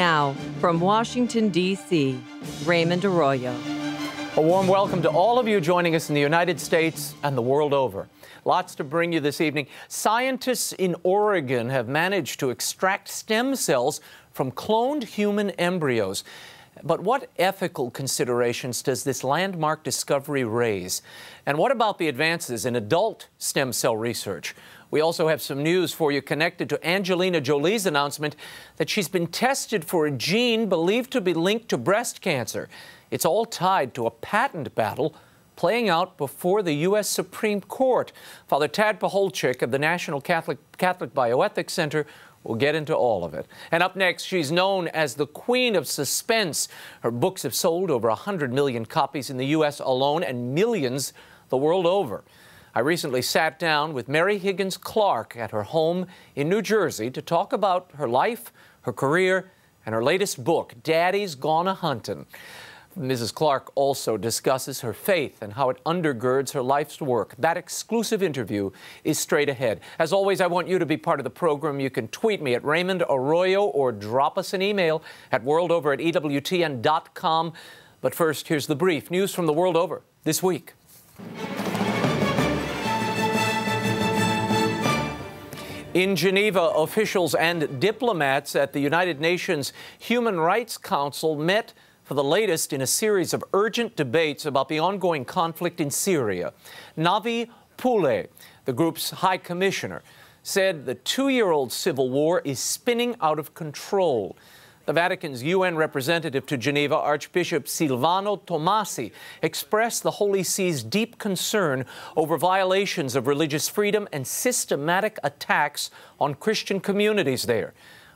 Now, from Washington, D.C., Raymond Arroyo. A warm welcome to all of you joining us in the United States and the world over. Lots to bring you this evening. Scientists in Oregon have managed to extract stem cells from cloned human embryos. But what ethical considerations does this landmark discovery raise? And what about the advances in adult stem cell research? We also have some news for you connected to Angelina Jolie's announcement that she's been tested for a gene believed to be linked to breast cancer. It's all tied to a patent battle playing out before the U.S. Supreme Court. Father Pacholczyk of the National Catholic Bioethics Center will get into all of it. And up next, she's known as the Queen of Suspense. Her books have sold over 100 million copies in the U.S. alone and millions the world over. I recently sat down with Mary Higgins Clark at her home in New Jersey to talk about her life, her career, and her latest book, Daddy's Gone A-Huntin'. Mrs. Clark also discusses her faith and how it undergirds her life's work. That exclusive interview is straight ahead. As always, I want you to be part of the program. You can tweet me at Raymond Arroyo or drop us an email at worldover@EWTN.com. But first, here's the brief. News from the world over this week. In Geneva, officials and diplomats at the United Nations Human Rights Council met for the latest in a series of urgent debates about the ongoing conflict in Syria. Navi Pillay, the group's high commissioner, said the two-year-old civil war is spinning out of control. The Vatican's UN representative to Geneva, Archbishop Silvano Tomasi, expressed the Holy See's deep concern over violations of religious freedom and systematic attacks on Christian communities there.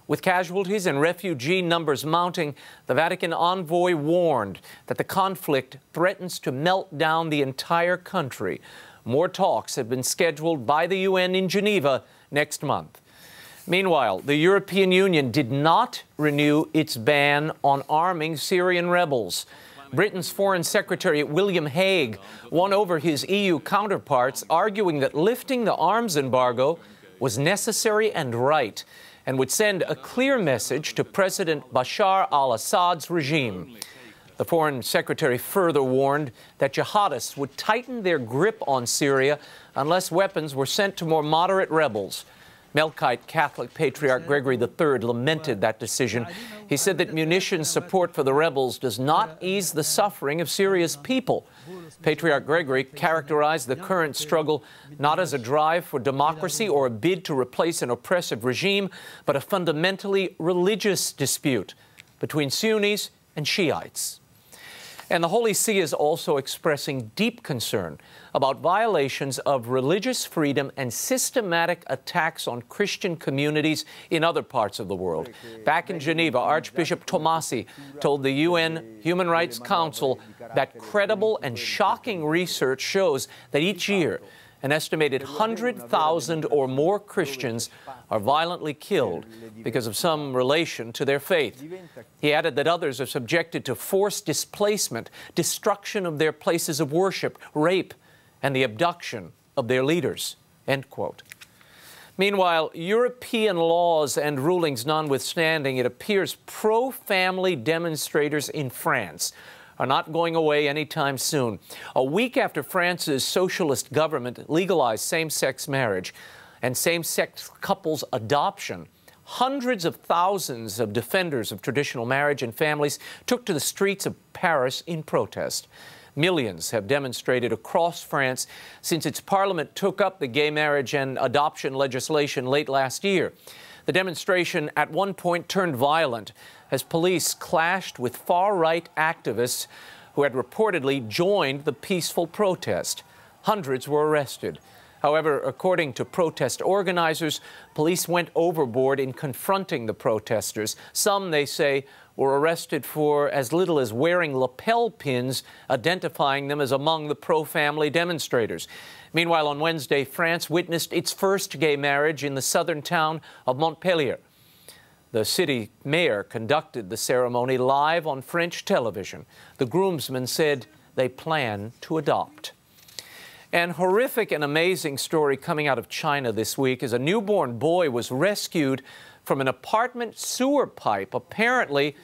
With casualties and refugee numbers mounting, the Vatican envoy warned that the conflict threatens to melt down the entire country. More talks have been scheduled by the UN in Geneva next month. Meanwhile, the European Union did not renew its ban on arming Syrian rebels. Britain's Foreign Secretary William Hague won over his EU counterparts, arguing that lifting the arms embargo was necessary and right, and would send a clear message to President Bashar al-Assad's regime. The Foreign Secretary further warned that jihadists would tighten their grip on Syria unless weapons were sent to more moderate rebels. Melkite Catholic Patriarch Gregory III lamented that decision. He said that munitions support for the rebels does not ease the suffering of Syria's people. Patriarch Gregory characterized the current struggle not as a drive for democracy or a bid to replace an oppressive regime, but a fundamentally religious dispute between Sunnis and Shiites. And the Holy See is also expressing deep concern about violations of religious freedom and systematic attacks on Christian communities in other parts of the world. Back in Geneva, Archbishop Tomasi told the UN Human Rights Council that credible and shocking research shows that each year an estimated 100,000 or more Christians are violently killed because of some relation to their faith. He added that others are subjected to forced displacement, destruction of their places of worship, rape, and the abduction of their leaders. End quote. Meanwhile, European laws and rulings notwithstanding, it appears pro-family demonstrators in France are not going away anytime soon. A week after France's socialist government legalized same-sex marriage and same-sex couples adoption, hundreds of thousands of defenders of traditional marriage and families took to the streets of Paris in protest. Millions have demonstrated across France since its parliament took up the gay marriage and adoption legislation late last year. The demonstration at one point turned violent as police clashed with far-right activists who had reportedly joined the peaceful protest. Hundreds were arrested. However, according to protest organizers, police went overboard in confronting the protesters. Some, they say, were arrested for as little as wearing lapel pins, identifying them as among the pro-family demonstrators. Meanwhile, on Wednesday, France witnessed its first gay marriage in the southern town of Montpellier. The city mayor conducted the ceremony live on French television. The groomsmen said they plan to adopt. An horrific and amazing story coming out of China this week as a newborn boy was rescued from an apartment sewer pipe, apparently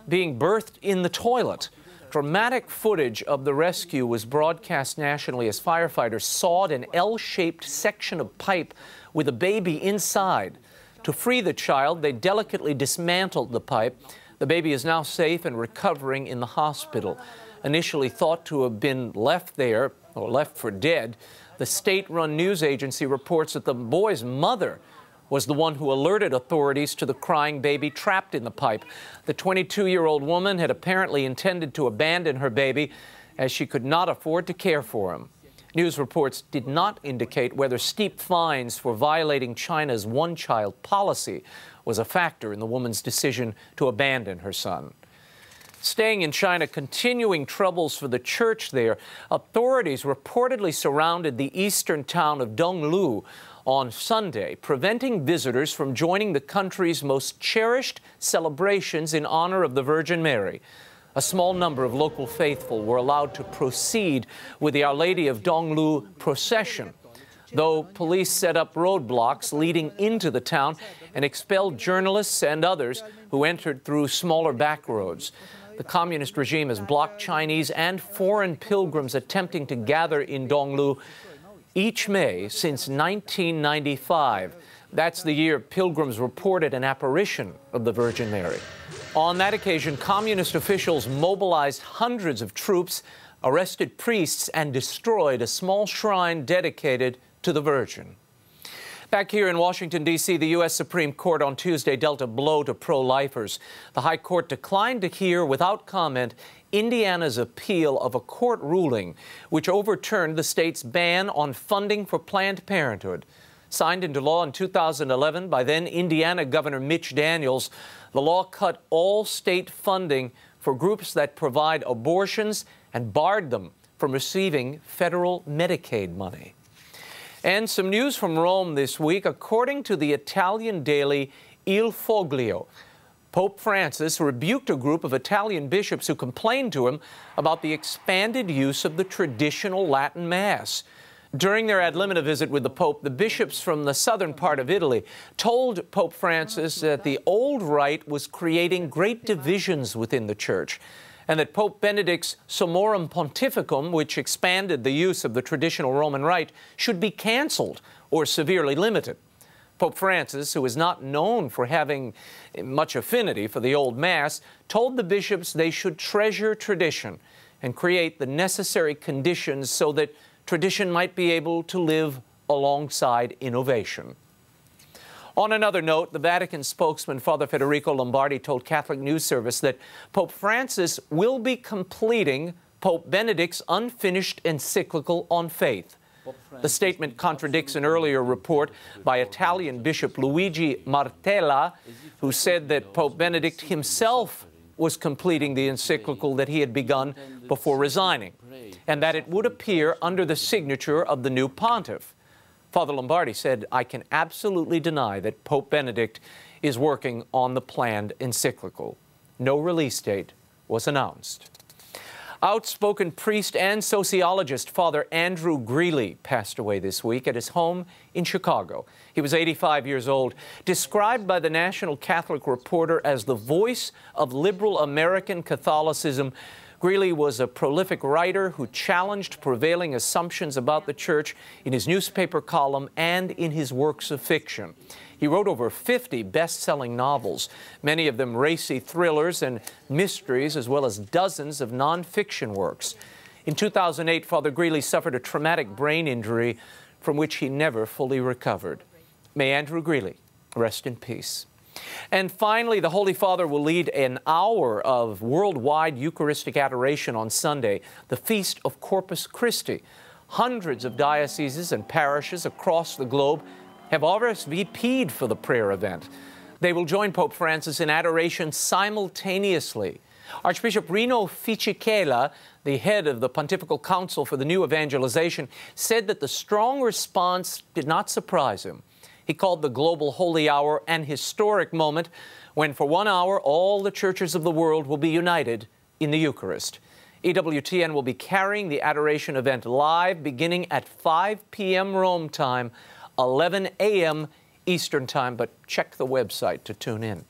being birthed in the toilet. Dramatic footage of the rescue was broadcast nationally as firefighters sawed an L-shaped section of pipe with a baby inside. To free the child, they delicately dismantled the pipe. The baby is now safe and recovering in the hospital. Initially thought to have been left there, or left for dead, the state-run news agency reports that the boy's mother was the one who alerted authorities to the crying baby trapped in the pipe. The 22-year-old woman had apparently intended to abandon her baby as she could not afford to care for him. News reports did not indicate whether steep fines for violating China's one-child policy was a factor in the woman's decision to abandon her son. Staying in China, continuing troubles for the church there, authorities reportedly surrounded the eastern town of Donglu on Sunday, preventing visitors from joining the country's most cherished celebrations in honor of the Virgin Mary. A small number of local faithful were allowed to proceed with the Our Lady of Donglu procession, though police set up roadblocks leading into the town and expelled journalists and others who entered through smaller back roads. The communist regime has blocked Chinese and foreign pilgrims attempting to gather in Donglu each May since 1995. That's the year pilgrims reported an apparition of the Virgin Mary. On that occasion, communist officials mobilized hundreds of troops, arrested priests, and destroyed a small shrine dedicated to the Virgin. Back here in Washington, D.C., the U.S. Supreme Court on Tuesday dealt a blow to pro-lifers. The High Court declined to hear, without comment, Indiana's appeal of a court ruling which overturned the state's ban on funding for Planned Parenthood. Signed into law in 2011 by then Indiana Governor Mitch Daniels, the law cut all state funding for groups that provide abortions and barred them from receiving federal Medicaid money. And some news from Rome this week. According to the Italian daily Il Foglio, Pope Francis rebuked a group of Italian bishops who complained to him about the expanded use of the traditional Latin Mass. During their ad limina visit with the Pope, the bishops from the southern part of Italy told Pope Francis that the old rite was creating great divisions within the Church, and that Pope Benedict's Summorum Pontificum, which expanded the use of the traditional Roman rite, should be canceled or severely limited. Pope Francis, who is not known for having much affinity for the old Mass, told the bishops they should treasure tradition and create the necessary conditions so that tradition might be able to live alongside innovation. On another note, the Vatican spokesman, Father Federico Lombardi, told Catholic News Service that Pope Francis will be completing Pope Benedict's unfinished encyclical on faith. The statement contradicts an earlier report by Italian Bishop Luigi Martella, who said that Pope Benedict himself was completing the encyclical that he had begun before resigning, and that it would appear under the signature of the new pontiff. Father Lombardi said, "I can absolutely deny that Pope Benedict is working on the planned encyclical." No release date was announced. Outspoken priest and sociologist Father Andrew Greeley passed away this week at his home in Chicago. He was 85 years old, described by the National Catholic Reporter as the voice of liberal American Catholicism. Greeley was a prolific writer who challenged prevailing assumptions about the Church in his newspaper column and in his works of fiction. He wrote over 50 best-selling novels, many of them racy thrillers and mysteries, as well as dozens of non-fiction works. In 2008, Father Greeley suffered a traumatic brain injury from which he never fully recovered. May Andrew Greeley rest in peace. And finally, the Holy Father will lead an hour of worldwide Eucharistic adoration on Sunday, the Feast of Corpus Christi. Hundreds of dioceses and parishes across the globe have RSVP'd for the prayer event. They will join Pope Francis in adoration simultaneously. Archbishop Rino Fisichella, the head of the Pontifical Council for the New Evangelization, said that the strong response did not surprise him. He called the Global Holy Hour an historic moment when for 1 hour all the churches of the world will be united in the Eucharist. EWTN will be carrying the Adoration event live beginning at 5 p.m. Rome time, 11 a.m. Eastern Time, but check the website to tune in.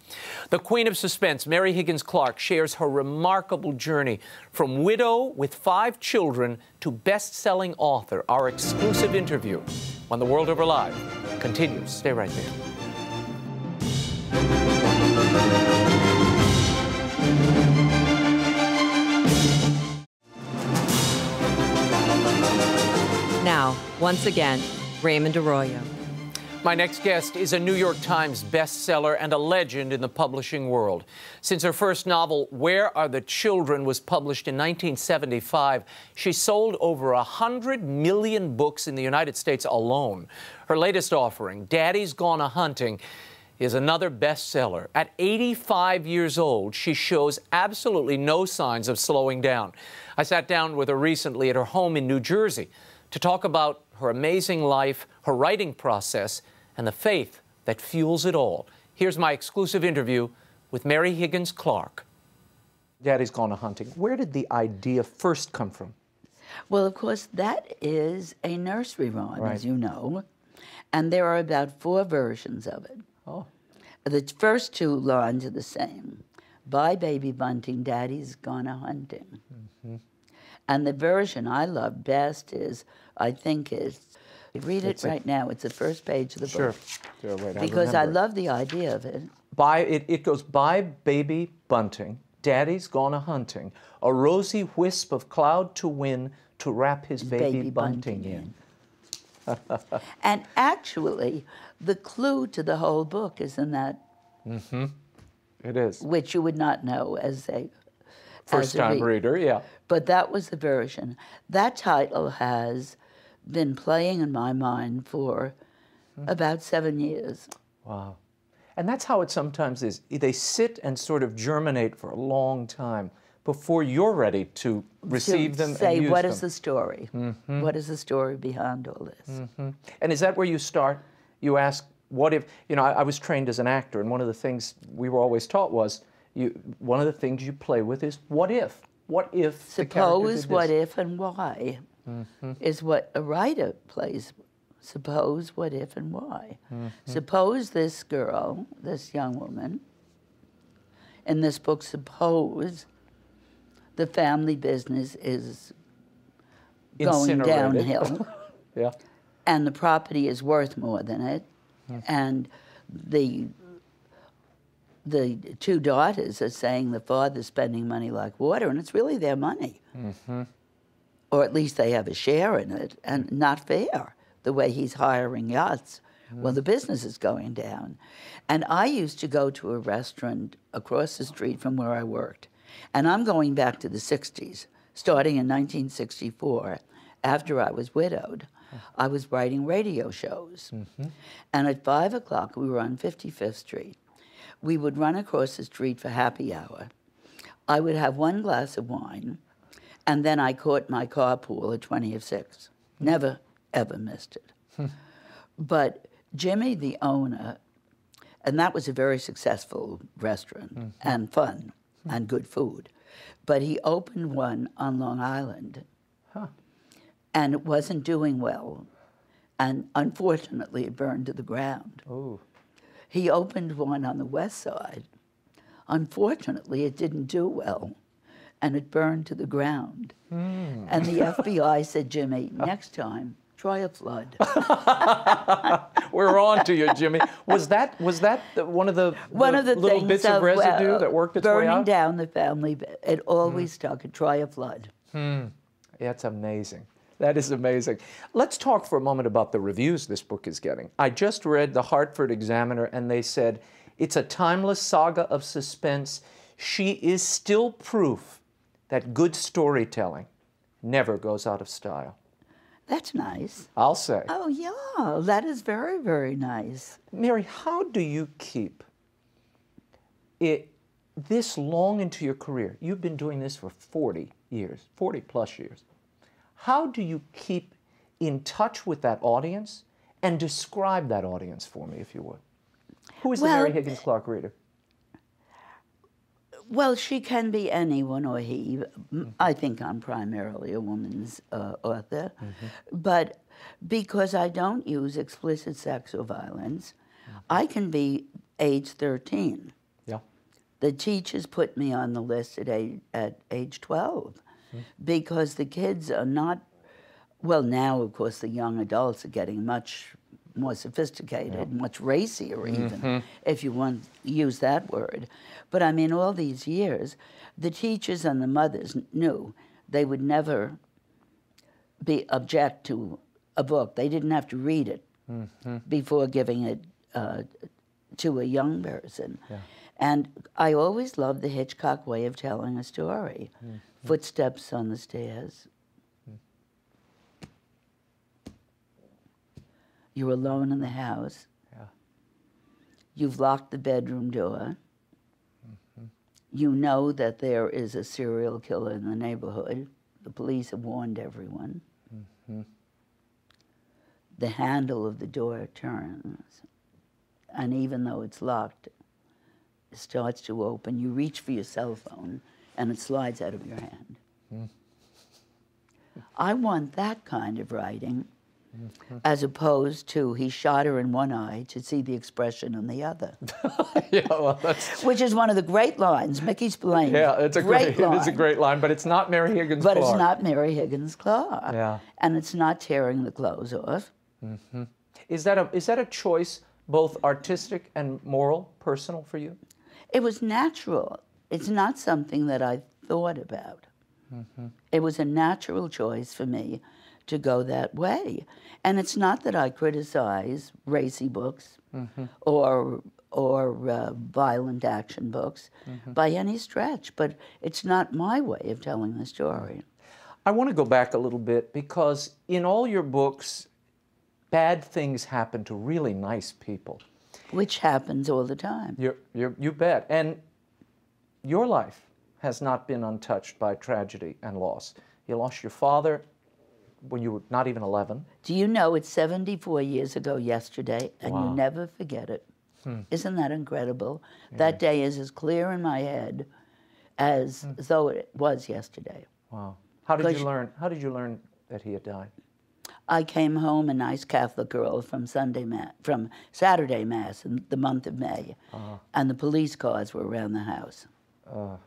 The Queen of Suspense, Mary Higgins Clark, shares her remarkable journey from widow with 5 children to best-selling author. Our exclusive interview on The World Over Live continues. Stay right there. Now, once again, Raymond Arroyo. My next guest is a New York Times bestseller and a legend in the publishing world. Since her first novel, Where Are the Children, was published in 1975, she sold over 100 million books in the United States alone. Her latest offering, Daddy's Gone A-Hunting, is another bestseller. At 85 years old, she shows absolutely no signs of slowing down. I sat down with her recently at her home in New Jersey to talk about her amazing life, her writing process, and the faith that fuels it all. Here's my exclusive interview with Mary Higgins Clark. Daddy's Gone A-Hunting. Where did the idea first come from? Well, of course, that is a nursery rhyme, as you know, and there are about 4 versions of it. Oh. The first 2 lines are the same. Bye, baby bunting, Daddy's gone a-hunting. Mm-hmm. And the version I love best is, I think is, read it right now. It's the first page of the book. Sure, right. Because I love the idea of it. It goes, bye, baby bunting, Daddy's gone a-hunting, a rosy wisp of cloud to win to wrap his baby bunting in. And actually, the clue to the whole book is in that. Mm-hmm. It is. Which you would not know as a first-time reader, yeah. But that was the version. That title has been playing in my mind for about 7 years. Wow. And that's how it sometimes is. They sit and sort of germinate for a long time before you're ready to receive them and use them. Say, what is the story? Mm-hmm. What is the story behind all this? Mm-hmm. And is that where you start? You ask, what if, you know, I was trained as an actor, and one of the things we were always taught was, one of the things you play with is, what if? What if Suppose, what if, and why is what a writer plays. Suppose, what if, and why. Suppose this girl, this young woman, in this book, suppose the family business is going downhill. Yeah. And the property is worth more than it. And the 2 daughters are saying the father's spending money like water, and it's really their money. Or at least they have a share in it, and not fair, the way he's hiring yachts. Well, the business is going down. And I used to go to a restaurant across the street from where I worked, and I'm going back to the 60s, starting in 1964, after I was widowed. I was writing radio shows. And at 5 o'clock, we were on 55th Street. We would run across the street for happy hour. I would have 1 glass of wine, and then I caught my carpool at 20 of 6. Never, ever missed it. But Jimmy, the owner, and that was a very successful restaurant, and fun, and good food. But he opened one on Long Island, and it wasn't doing well. And unfortunately, it burned to the ground. Oh. He opened one on the West Side. Unfortunately, it didn't do well, and it burned to the ground. And the FBI said, Jimmy, next time, try a flood. We're on to you, Jimmy. Was that one of the little bits of residue that worked its way out? Burning down the family, it always stuck. Try a flood. That's amazing. That is amazing. Let's talk for a moment about the reviews this book is getting. I just read the Hartford Examiner, and they said, it's a timeless saga of suspense. She is still proof that good storytelling never goes out of style. That's nice. I'll say. Oh, yeah, that is very, very nice. Mary, how do you keep it this long into your career? You've been doing this for 40 years, 40 plus years. How do you keep in touch with that audience and describe that audience for me, if you would? Who is the Mary Higgins Clark reader? Well, she can be anyone or he. I think I'm primarily a woman's author. But because I don't use explicit sex or violence, I can be age 13. Yeah. The teachers put me on the list at age 12 because the kids are not, well, now, of course, the young adults are getting much more sophisticated, much racier even, if you want to use that word. But I mean, all these years, the teachers and the mothers knew they would never object to a book. They didn't have to read it before giving it to a young person. Yeah. And I always loved the Hitchcock way of telling a story. Footsteps on the stairs. You're alone in the house. Yeah. You've locked the bedroom door. You know that there is a serial killer in the neighborhood. The police have warned everyone. The handle of the door turns, and even though it's locked, it starts to open. You reach for your cell phone, and it slides out of your hand. I want that kind of writing, as opposed to he shot her in one eye to see the expression in the other. Yeah, well, that's... Which is one of the great lines, Mickey Spillane. Yeah, it's a great line. It is a great line, but it's not Mary Higgins Clark. But it's not Mary Higgins Clark. Yeah. And it's not tearing the clothes off. Is that a choice, both artistic and moral, personal for you? It was natural. It's not something that I thought about. It was a natural choice for me to go that way. And it's not that I criticize racy books or violent action books by any stretch, but it's not my way of telling the story. I want to go back a little bit because in all your books, bad things happen to really nice people. Which happens all the time. You bet. And your life has not been untouched by tragedy and loss. You lost your father when you were not even 11. Do you know it's 74 years ago yesterday, and you never forget it? Isn't that incredible? Yeah. That day is as clear in my head as though it was yesterday. Wow. How did you learn that he had died? I came home a nice Catholic girl from Saturday Mass in the month of May, and the police cars were around the house. Wow.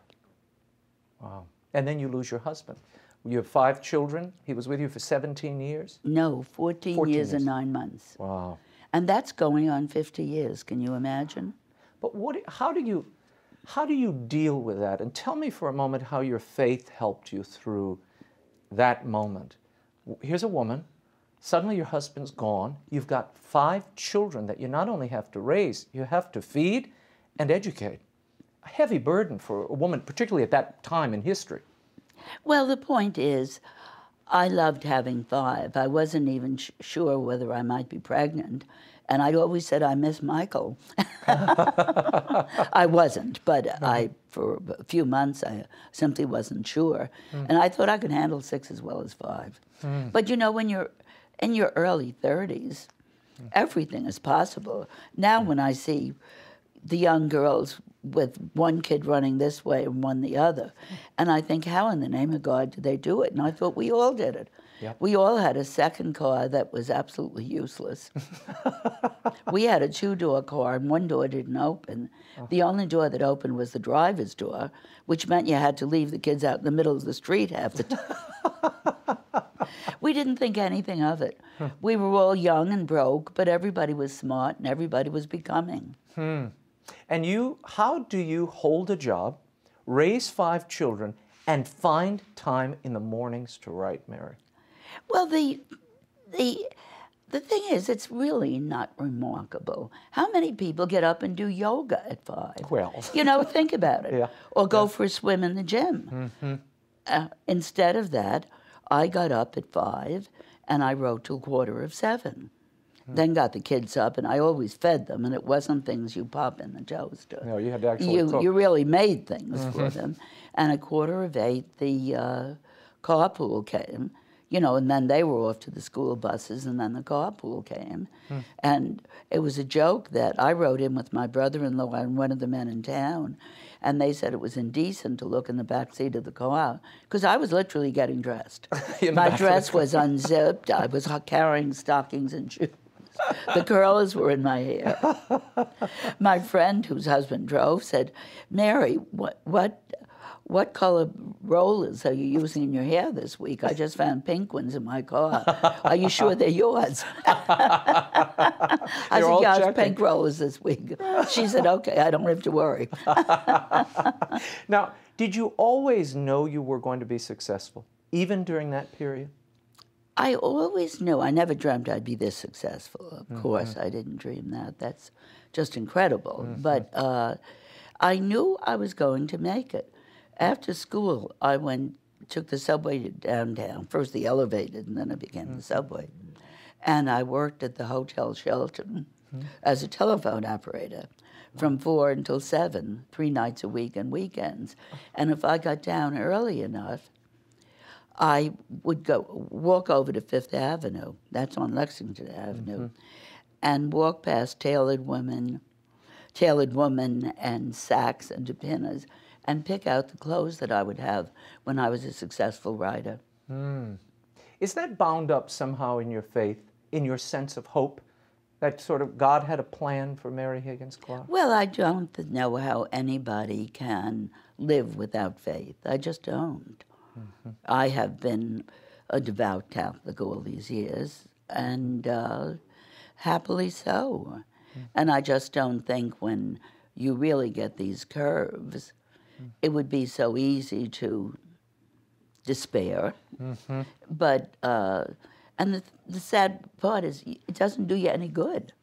And then you lose your husband. You have 5 children. He was with you for 17 years? No, 14 years and 9 months. Wow. And that's going on 50 years. Can you imagine? But how do you deal with that? And tell me for a moment how your faith helped you through that moment. Here's a woman. Suddenly your husband's gone. You've got 5 children that you not only have to raise, you have to feed and educate. A heavy burden for a woman, particularly at that time in history. Well, the point is, I loved having 5. I wasn't even sure whether I might be pregnant. And I always said, I miss Michael. I wasn't, but for a few months, I simply wasn't sure. And I thought I could handle 6 as well as 5. But you know, when you're in your early 30s, everything is possible. Now when I see the young girls with one kid running this way and one the other, and I think, how in the name of God did they do it? And I thought we all did it. Yep. We all had a second car that was absolutely useless. We had a 2-door car, and one door didn't open. The only door that opened was the driver's door, which meant you had to leave the kids out in the middle of the street half the time. We didn't think anything of it. We were all young and broke, but everybody was smart and everybody was becoming. And how do you hold a job, raise 5 children, and find time in the mornings to write, Mary? Well, the thing is, it's really not remarkable. How many people get up and do yoga at 5? Well, you know, think about it. Yeah. Or go for a swim in the gym. Instead of that, I got up at 5 and I wrote till 6:15. Then got the kids up, and I always fed them, and it wasn't things you pop in the toaster. No, you had to actually cook. You really made things for them. And at 7:45, the carpool came, you know, and then they were off to the school buses, and then the carpool came. And it was a joke that I rode in with my brother-in-law and one of the men in town, And they said it was indecent to look in the back seat of the car because I was literally getting dressed. My dress was unzipped. I was carrying stockings and shoes. The curlers were in my hair. My friend, whose husband drove, said, "Mary, what color rollers are you using in your hair this week? I just found pink ones in my car. Are you sure they're yours?" I said, "Yeah, it's pink rollers this week." She said, "Okay, I don't have to worry." Now, did you always know you were going to be successful, even during that period? I always knew. I never dreamt I'd be this successful. Of course, I didn't dream that. That's just incredible. But I knew I was going to make it. After school, I took the subway to downtown, first the elevated, and then it became the subway. And I worked at the Hotel Shelton as a telephone operator from 4 until 7, 3 nights a week and weekends. And if I got down early enough, I would walk over to Fifth Avenue, that's on Lexington Avenue, and walk past Tailored Woman and Saks and Depinners, and pick out the clothes that I would have when I was a successful writer. Is that bound up somehow in your faith, in your sense of hope, that sort of God had a plan for Mary Higgins Clark? Well, I don't know how anybody can live without faith. I just don't. I have been a devout Catholic all these years, and happily so. And I just don't think when you really get these curves, it would be so easy to despair. But, and the sad part is it doesn't do you any good.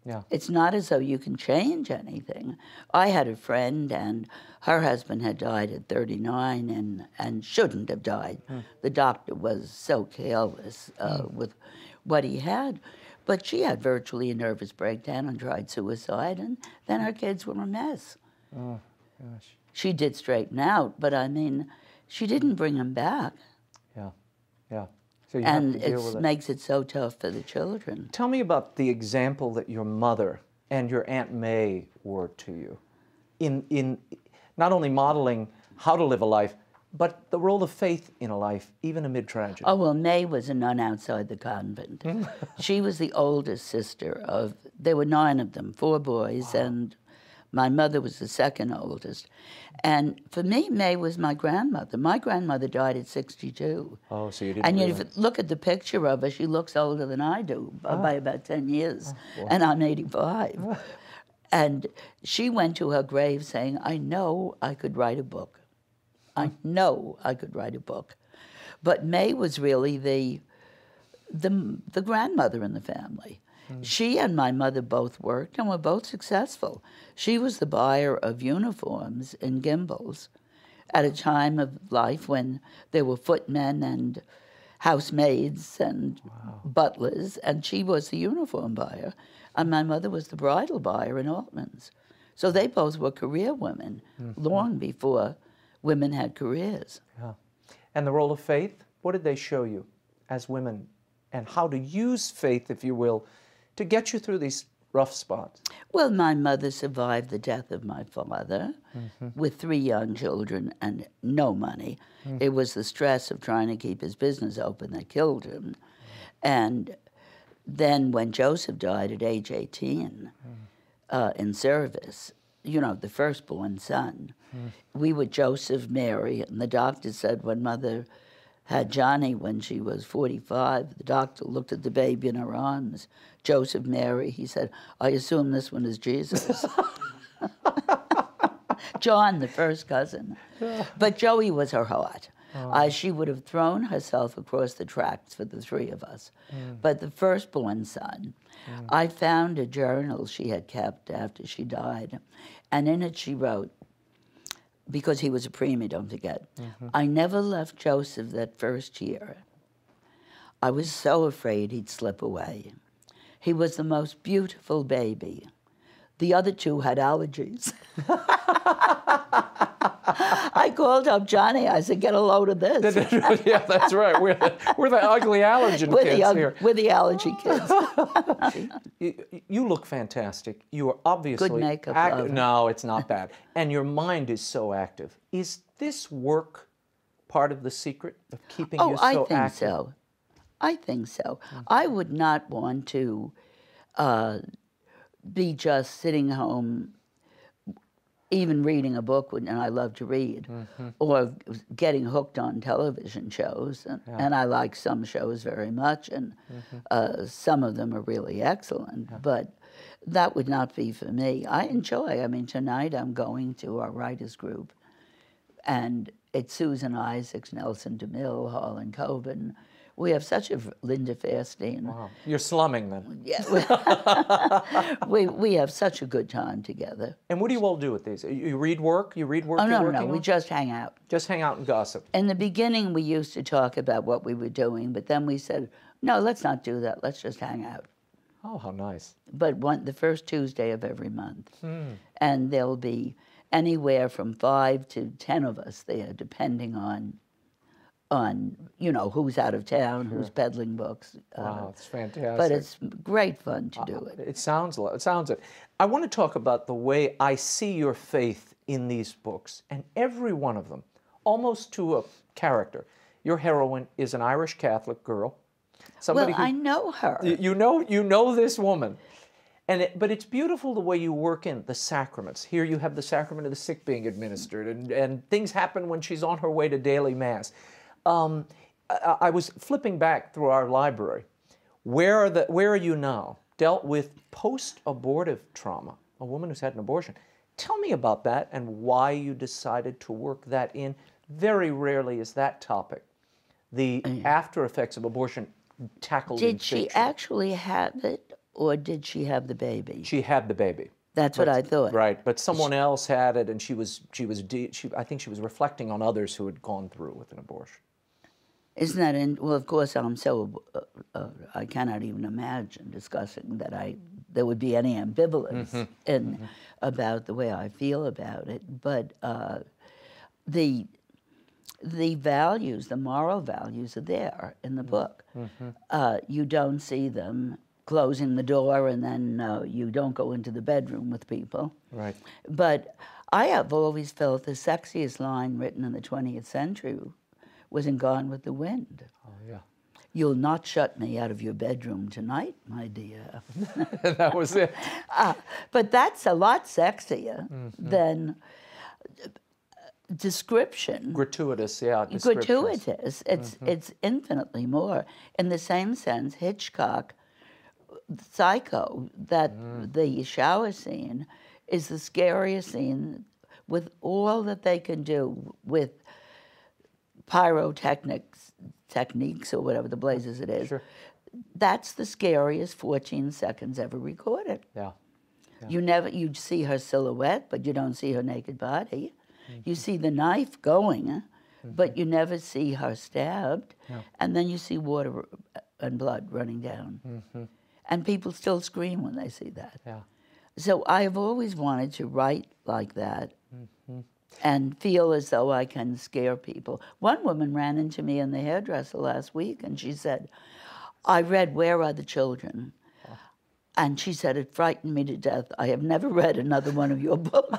Yeah. It's not as though you can change anything. I had a friend, and her husband had died at 39 and shouldn't have died. The doctor was so careless with what he had. But she had virtually a nervous breakdown and tried suicide, and then her kids were a mess. Oh, gosh. She did straighten out, but I mean, she didn't bring him back. Yeah. So you And have to deal with it it. makes it so tough for the children. Tell me about the example that your mother and your Aunt May were to you in not only modeling how to live a life, but the role of faith in a life, even amid tragedy. Oh, well, May was a nun outside the convent. She was the oldest sister of, there were 9 of them, 4 boys, and my mother was the second oldest. And for me, May was my grandmother. My grandmother died at 62. Oh, so you didn't And realize. if you look at the picture of her, she looks older than I do by about 10 years. And I'm 85. And she went to her grave saying, "I know I could write a book. I know I could write a book." But May was really the grandmother in the family. She and my mother both worked and were both successful. She was the buyer of uniforms in Gimbel's at a time of life when there were footmen and housemaids and butlers, and she was the uniform buyer, and my mother was the bridal buyer in Altman's. So they both were career women long before women had careers. Yeah. And the role of faith, what did they show you as women, and how to use faith, if you will, to get you through these rough spots? Well, my mother survived the death of my father with 3 young children and no money. It was the stress of trying to keep his business open that killed him. And then when Joseph died at age 18 in service, you know, the firstborn son, we were Joseph, Mary, and the doctor said when Mother had Johnny when she was 45, the doctor looked at the baby in her arms, Joseph, Mary, he said, "I assume this one is Jesus." John, the first cousin. But Joey was her heart. She would have thrown herself across the tracks for the 3 of us. But the firstborn son, I found a journal she had kept after she died, and in it she wrote, because he was a preemie, don't forget, "I never left Joseph that first year. I was so afraid he'd slip away. He was the most beautiful baby, The other two had allergies. I called up Johnny. I said, get a load of this. Yeah, that's right. We're the ugly allergen kids here. We're the allergy kids. You look fantastic. You are obviously... Good makeup, love. No, it's not bad. And your mind is so active. Is this work part of the secret of keeping you so active? Oh, I think so. I think so. I would not want to be just sitting home, even reading a book, and I love to read, or getting hooked on television shows. And I like some shows very much, and some of them are really excellent, but that would not be for me. I enjoy, I mean, tonight I'm going to our writers group, and it's Susan Isaacs, Nelson DeMille, Harlan Coben. We have such a Linda Fairstein. Wow. You're slumming then. Yeah, we have such a good time together. And what do you all do with these? You read work? You read work? Oh, no, we just hang out. Just hang out and gossip. In the beginning, we used to talk about what we were doing, but then we said, no, let's not do that. Let's just hang out. Oh, how nice. But the first Tuesday of every month. And there'll be anywhere from 5 to 10 of us there, depending on you know, who's out of town, who's peddling books. Wow, it's fantastic. But it's great fun to do it. It sounds it. I want to talk about the way I see your faith in these books, and every one of them, almost to a character. Your heroine is an Irish Catholic girl. Somebody well, I know her. You know this woman. But it's beautiful the way you work in the sacraments. Here you have the sacrament of the sick being administered, and things happen when she's on her way to daily Mass. I was flipping back through our library. Where are you now? Dealt with post-abortive trauma, a woman who's had an abortion. Tell me about that and why you decided to work that in. Very rarely is that topic, the after effects of abortion, tackled in fiction. Did she actually have it, or did she have the baby? She had the baby. That's what I thought. Right, but someone else had it, and I think she was reflecting on others who had gone through with an abortion. Isn't that well, of course, I'm so, I cannot even imagine discussing that there would be any ambivalence about the way I feel about it. But the values, the moral values are there in the book. You don't see them closing the door and then you don't go into the bedroom with people. Right. But I have always felt the sexiest line written in the 20th century was in Gone with the Wind. Oh, yeah. You'll not shut me out of your bedroom tonight, my dear. That was it. But that's a lot sexier than description. Gratuitous, yeah. Gratuitous. It's infinitely more. In the same sense, Hitchcock, Psycho, that the shower scene is the scariest scene with all that they can do with pyrotechnics, techniques, or whatever the blazes it is. Sure. That's the scariest 14 seconds ever recorded. Yeah. You see her silhouette, but you don't see her naked body. You see the knife going, but you never see her stabbed. Yeah. And then you see water and blood running down. And people still scream when they see that. Yeah. So I've always wanted to write like that and feel as though I can scare people. One woman ran into me in the hairdresser last week, and she said, I read Where Are the Children? And she said, it frightened me to death. I have never read another one of your books.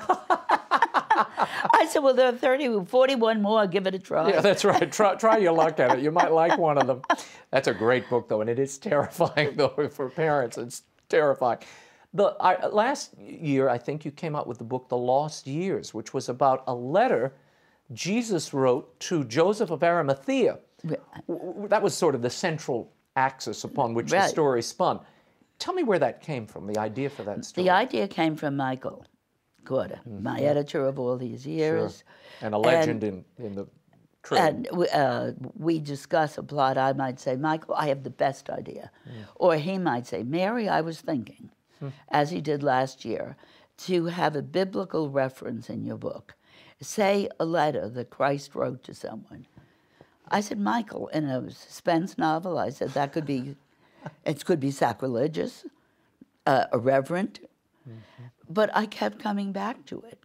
I said, well, there are 41 more. Give it a try. Yeah, that's right. Try your luck at it. You might like one of them. That's a great book, though, and it is terrifying, though, for parents. It's terrifying. Last year, I think you came out with the book The Lost Years, which was about a letter Jesus wrote to Joseph of Arimathea. That was sort of the central axis upon which the story spun. Tell me where that came from, the idea for that story. The idea came from Michael Corder, my editor of all these years. Sure. And a legend in the trade. And we discuss a plot. I might say, Michael, I have the best idea. Or he might say, Mary, I was thinking, as he did last year, to have a biblical reference in your book. Say a letter that Christ wrote to someone. I said, Michael, in a suspense novel, I said, that could be, it could be sacrilegious, irreverent, But I kept coming back to it.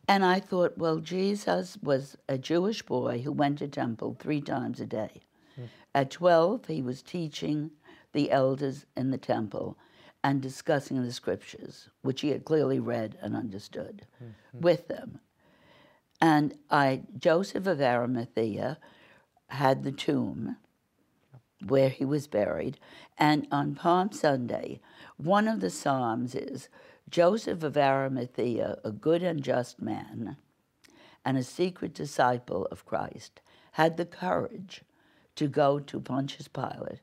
And I thought, well, Jesus was a Jewish boy who went to temple 3 times a day. At 12, he was teaching the elders in the temple and discussing the scriptures, which he had clearly read and understood with them. And Joseph of Arimathea had the tomb where he was buried. And on Palm Sunday, one of the Psalms is, Joseph of Arimathea, a good and just man, and a secret disciple of Christ, had the courage to go to Pontius Pilate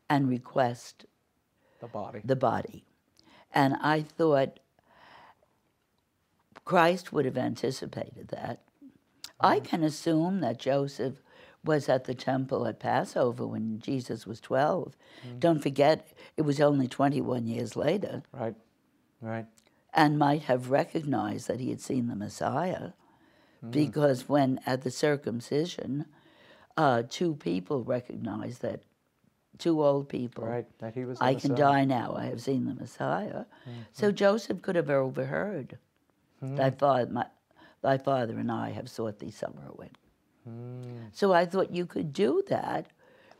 and request the body. And I thought Christ would have anticipated that. I can assume that Joseph was at the temple at Passover when Jesus was 12. Don't forget, it was only 21 years later. Right, right. And might have recognized that he had seen the Messiah, because when at the circumcision, 2 people recognized that, 2 old people. Right, that he was the I Messiah. can die now, I have seen the Messiah. So Joseph could have overheard, thy father and I have sought thee somewhere away. So I thought you could do that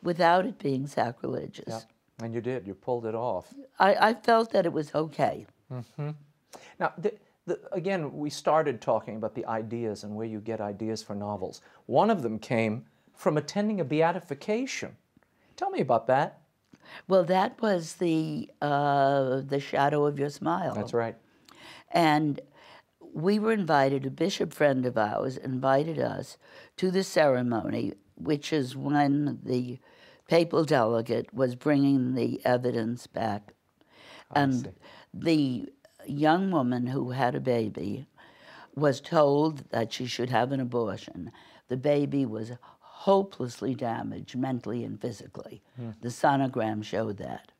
without it being sacrilegious. Yeah. And you did, you pulled it off. I felt that it was okay. Now, again, we started talking about the ideas and where you get ideas for novels. One of them came from attending a beatification. Tell me about that. Well, that was the shadow of your smile. That's right. And we were invited, a bishop friend of ours invited us to the ceremony, which is when the papal delegate was bringing the evidence back. And the young woman who had a baby was told that she should have an abortion. The baby was hopelessly damaged mentally and physically. The sonogram showed that.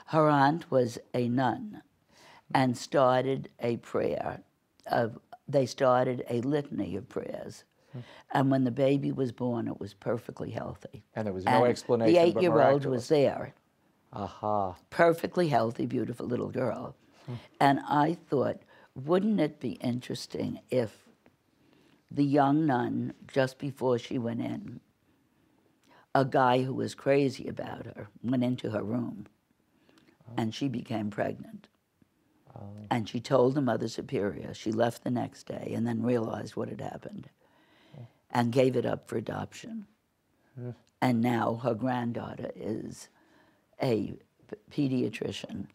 Her aunt was a nun and started a prayer. They started a litany of prayers. And when the baby was born, it was perfectly healthy. And there was no explanation The but 8-year-old miraculous. was there. Perfectly healthy, beautiful little girl. And I thought, wouldn't it be interesting if the young nun, just before she went in, a guy who was crazy about her went into her room and she became pregnant. And she told the Mother Superior. She left the next day and then realized what had happened and gave it up for adoption. And now her granddaughter is a pediatrician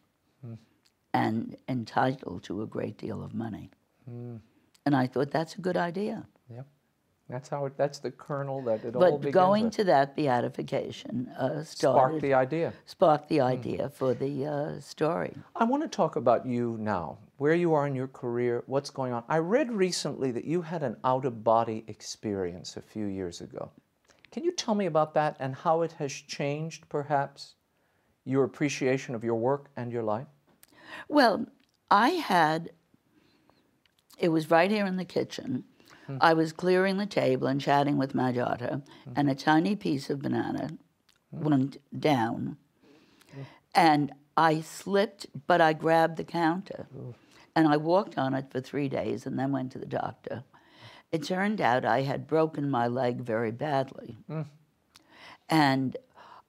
and entitled to a great deal of money. And I thought, that's a good idea. Yep. That's the kernel that it all But begins going with. to that beatification Sparked the idea. Sparked the idea for the story. I want to talk about you now, where you are in your career, what's going on. I read recently that you had an out-of-body experience a few years ago. Can you tell me about that and how it has changed, perhaps, your appreciation of your work and your life? Well, it was right here in the kitchen. I was clearing the table and chatting with my daughter, and a tiny piece of banana went down. And I slipped, but I grabbed the counter. And I walked on it for 3 days and then went to the doctor. It turned out I had broken my leg very badly. And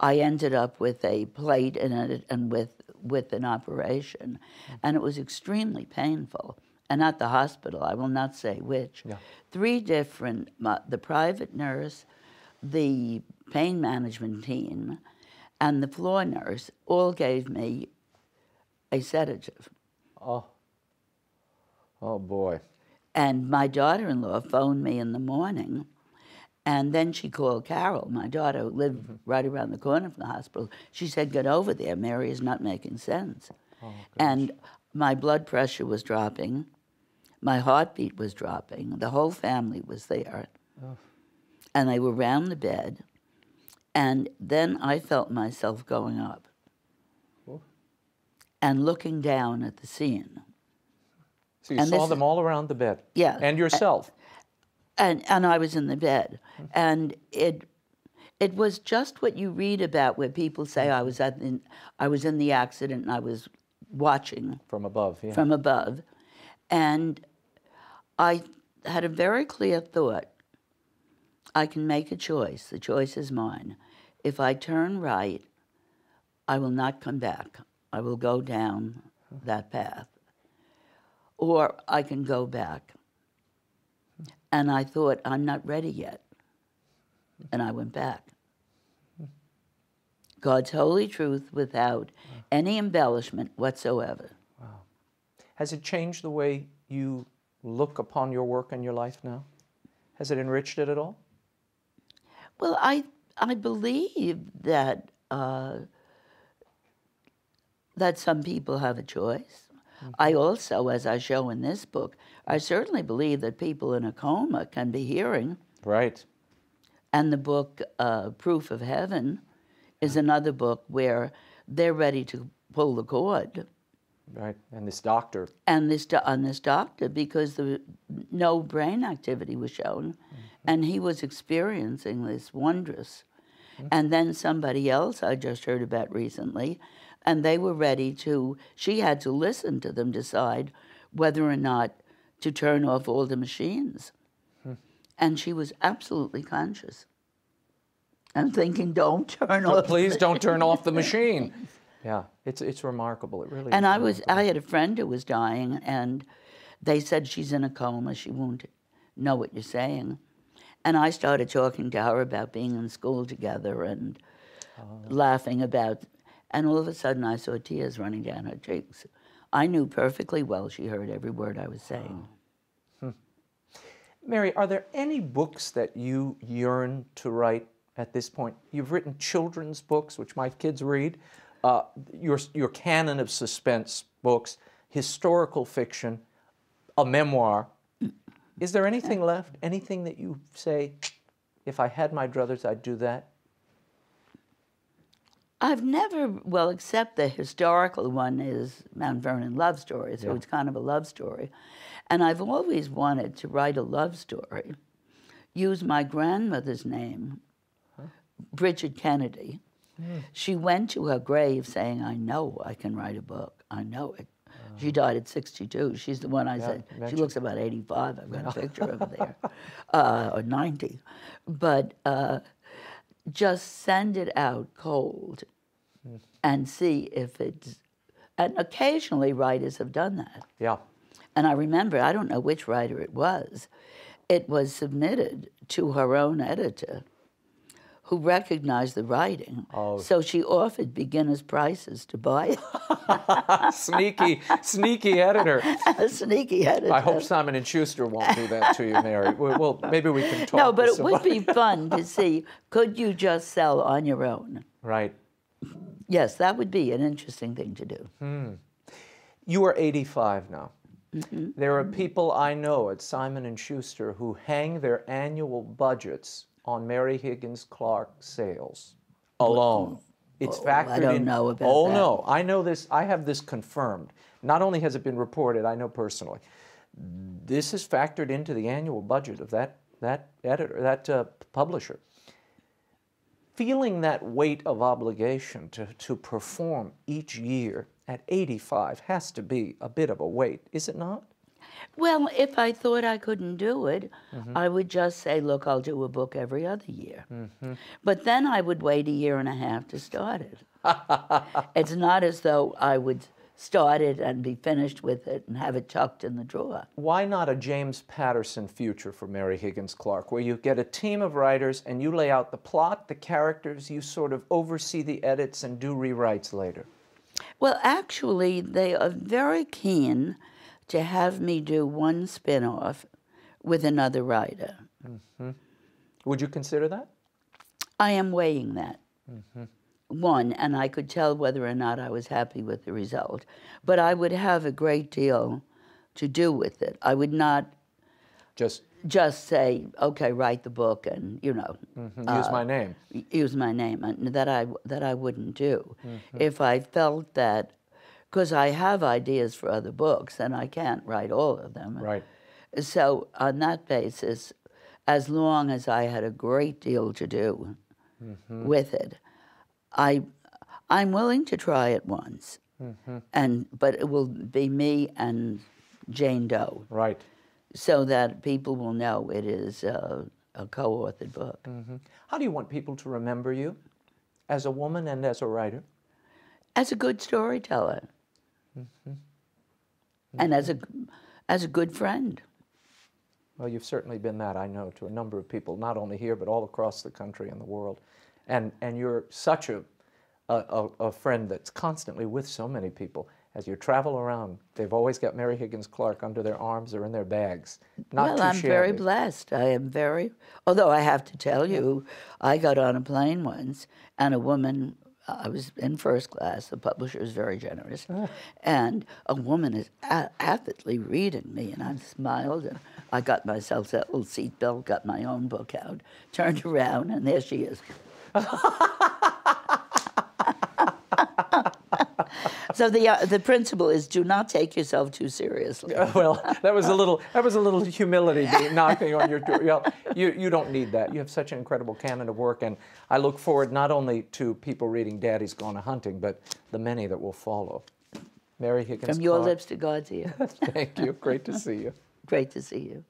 I ended up with a plate in it and with an operation. And it was extremely painful. And at the hospital, I will not say which, 3 different, the private nurse, the pain management team, and the floor nurse all gave me a sedative. Oh boy. And my daughter-in-law phoned me in the morning, and then she called Carol, my daughter, who lived right around the corner from the hospital. She said, get over there, Mary is not making sense. And my blood pressure was dropping, my heartbeat was dropping, the whole family was there. And they were round the bed, and then I felt myself going up and looking down at the scene. So you saw them all around the bed? Yeah. And yourself? And I was in the bed. And it was just what you read about where people say, I was in the accident and I was watching. From above, yeah. From above. And I had a very clear thought. I can make a choice. The choice is mine. If I turn right, I will not come back. I will go down that path. Or I can go back. And I thought, I'm not ready yet. And I went back. God's holy truth without any embellishment whatsoever. Wow. Has it changed the way you look upon your work and your life now? Has it enriched it at all? Well, I believe that that some people have a choice. I also, as I show in this book, I certainly believe that people in a coma can be hearing. Right. And the book, Proof of Heaven, is another book where they're ready to pull the cord. Right, and this doctor. And this doctor, because no brain activity was shown, and he was experiencing this wondrous. And then somebody else I just heard about recently, and they were ready to, she had to listen to them decide whether or not to turn off all the machines. And she was absolutely conscious. I'm thinking, don't turn off. Please don't turn off the machine. Yeah, it's remarkable. It really is. And I had a friend who was dying, and they said she's in a coma. She won't know what you're saying. And I started talking to her about being in school together and laughing about. And all of a sudden, I saw tears running down her cheeks. I knew perfectly well she heard every word I was saying. Mary, are there any books that you yearn to write at this point? You've written children's books, which my kids read, your canon of suspense books, historical fiction, a memoir. Is there anything left? Anything that you say, if I had my druthers, I'd do that? I've never, well, except the historical one is Mount Vernon love story, so it's kind of a love story. And I've always wanted to write a love story, use my grandmother's name, Bridget Kennedy. She went to her grave saying, I know I can write a book. I know it. She died at 62. She's the one I said, she looks about 85. I've got a picture over there, or 90. But just send it out cold and see if it's, and occasionally writers have done that. Yeah. And I remember, I don't know which writer it was submitted to her own editor who recognized the writing. So she offered beginner's prices to buy it. Sneaky editor. A sneaky editor. I hope Simon & Schuster won't do that to you, Mary. Well, maybe we can talk. No, but it would be fun to see, could you just sell on your own? Right. Yes, that would be an interesting thing to do. You are 85 now. There are people I know at Simon & Schuster who hang their annual budgets on Mary Higgins Clark sales alone. It's factored in. I don't know about that. Oh, no. I know this. I have this confirmed. Not only has it been reported, I know personally. This is factored into the annual budget of that editor, that publisher. Feeling that weight of obligation to perform each year at 85 has to be a bit of a weight, is it not? Well, if I thought I couldn't do it, I would just say, look, I'll do a book every other year. But then I would wait a year and a half to start it. It's not as though I would start it and be finished with it and have it tucked in the drawer. Why not a James Patterson future for Mary Higgins Clark, where you get a team of writers and you lay out the plot, the characters, you sort of oversee the edits and do rewrites later? Well, actually, they are very keen to have me do one spin-off with another writer. Would you consider that? I am weighing that. One, and I could tell whether or not I was happy with the result. But I would have a great deal to do with it. I would not just say, okay, write the book and, you know. Use my name. Use my name. That I wouldn't do. If I felt that, because I have ideas for other books and I can't write all of them. Right. So on that basis, as long as I had a great deal to do with it, I'm willing to try it once. But it will be me and Jane Doe. Right. So that people will know it is a co-authored book. How do you want people to remember you as a woman and as a writer? As a good storyteller. And as a good friend. Well, you've certainly been that, I know, to a number of people, not only here, but all across the country and the world. And you're such a friend that's constantly with so many people. As you travel around, they've always got Mary Higgins Clark under their arms or in their bags. Not too I'm shabby. very blessed. I am very, although I have to tell you, I got on a plane once, and a woman, I was in first class, the publisher is very generous, and a woman is avidly reading me, and I smiled, and I got myself that little seatbelt, got my own book out, turned around, and there she is. So the principle is, do not take yourself too seriously. Well, that was a little humility knocking on your door. You don't need that. You have such an incredible canon of work, and I look forward not only to people reading Daddy's Gone A-Hunting, but the many that will follow. Mary Higgins Clark. From your lips to God's ear. Thank you. Great to see you. Great to see you.